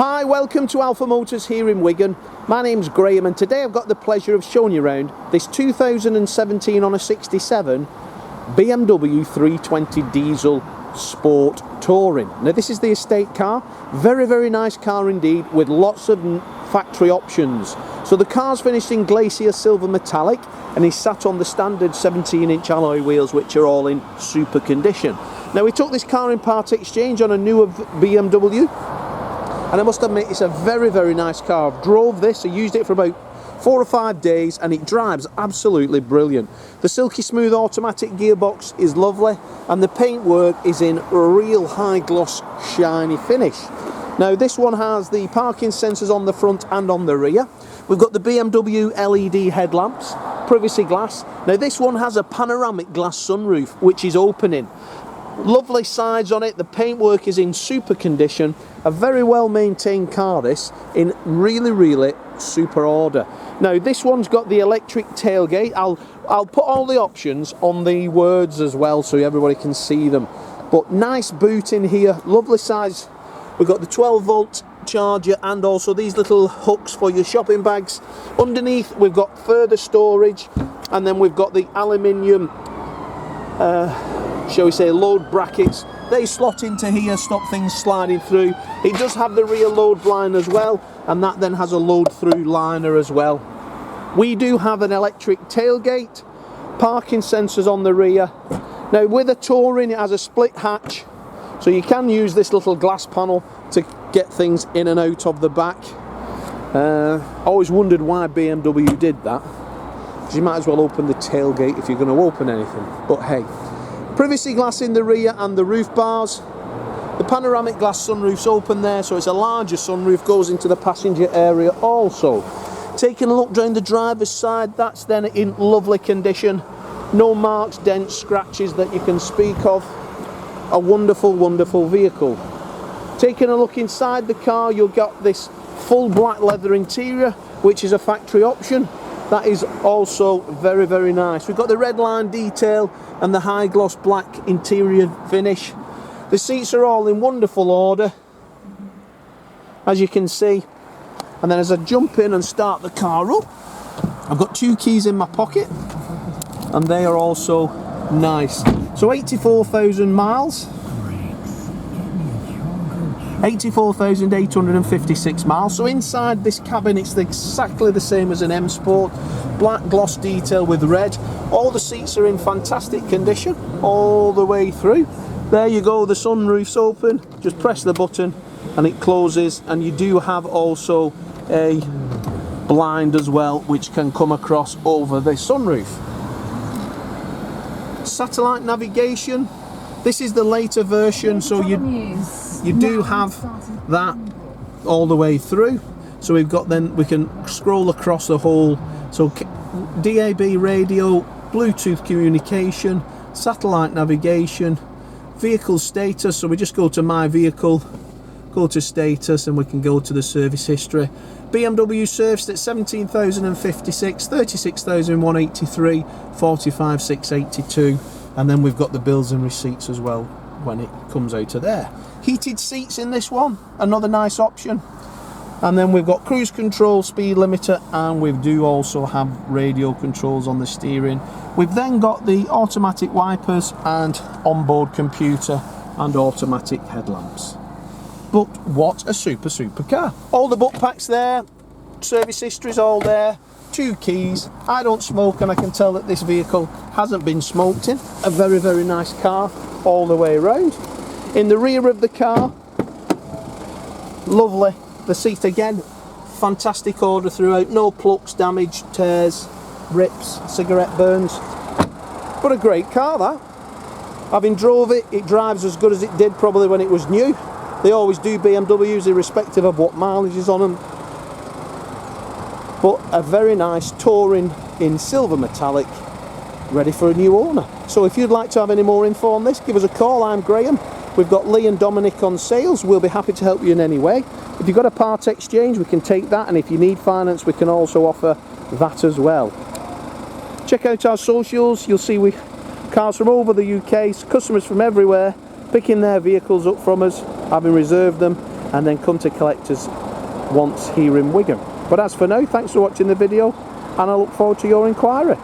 Hi, welcome to Alpha Motors here in Wigan. My name's Graham and today I've got the pleasure of showing you around this 2017 on a 67 BMW 320 diesel sport touring. Now this is the estate car, very nice car indeed with lots of factory options. So the car's finished in Glacier Silver Metallic and is sat on the standard 17-inch alloy wheels which are all in super condition. Now we took this car in part exchange on a newer BMW. And I must admit, it's a very nice car. I've drove this, I used it for about 4 or 5 days and it drives absolutely brilliant. The silky smooth automatic gearbox is lovely and the paintwork is in a real high gloss shiny finish. Now this one has the parking sensors on the front and on the rear. We've got the BMW LED headlamps, privacy glass. Now this one has a panoramic glass sunroof which is opening. Lovely sides on it, the paintwork is in super condition. A very well maintained car this, in really super order. Now this one's got the electric tailgate. I'll put all the options on the words as well so everybody can see them. But nice boot in here, lovely size. We've got the 12-volt charger and also these little hooks for your shopping bags. Underneath we've got further storage and then we've got the aluminium shall we say load brackets. They slot into here, stop things sliding through. It does have the rear load blind as well, and that then has a load through liner as well. We do have an electric tailgate, parking sensors on the rear. Now with a touring it has a split hatch, so you can use this little glass panel to get things in and out of the back. Always wondered why BMW did that, because you might as well open the tailgate if you're going to open anything, but hey. Privacy glass in the rear and the roof bars. The panoramic glass sunroof's open there, so it's a larger sunroof, goes into the passenger area also. Taking a look down the driver's side, that's then in lovely condition. No marks, dents, scratches that you can speak of. A wonderful vehicle. Taking a look inside the car, you've got this full black leather interior, which is a factory option. That is also very nice. We've got the red line detail and the high gloss black interior finish. The seats are all in wonderful order, as you can see. And then as I jump in and start the car up, I've got 2 keys in my pocket and they are also nice. So 84,000 miles. 84,856 miles. So inside this cabin it's exactly the same as an M Sport. Black gloss detail with red. All the seats are in fantastic condition all the way through. There you go, the sunroof's open. Just press the button and it closes, and you do have also a blind as well which can come across over the sunroof. Satellite navigation. This is the later version, so you do have that all the way through. So we've got, then we can scroll across the whole, so DAB radio, Bluetooth communication, satellite navigation, vehicle status, so we just go to my vehicle, go to status, and we can go to the service history. BMW serviced at 17,056, 36,183, 45,682, and then we've got the bills and receipts as well when it comes out of there. Heated seats in this one, another nice option. And then we've got cruise control, speed limiter, and we do also have radio controls on the steering. We've then got the automatic wipers and onboard computer and automatic headlamps. But what a super car. All the book packs there, service history's all there, 2 keys. I don't smoke and I can tell that this vehicle hasn't been smoked in. A very nice car all the way around. In the rear of the car, lovely. The seat again, fantastic order throughout. No plucks, damage, tears, rips, cigarette burns. But a great car that. Having drove it, it drives as good as it did probably when it was new. They always do, BMWs, irrespective of what mileage is on them. But a very nice touring in silver metallic, ready for a new owner. So if you'd like to have any more info on this, give us a call. I'm Graham. We've got Lee and Dominic on sales. We'll be happy to help you in any way. If you've got a part exchange, we can take that, and if you need finance, we can also offer that as well. Check out our socials. You'll see we cars from over the UK, customers from everywhere, picking their vehicles up from us, having reserved them. and then come to collect us once here in Wigan. But as for now, thanks for watching the video, and I look forward to your inquiry.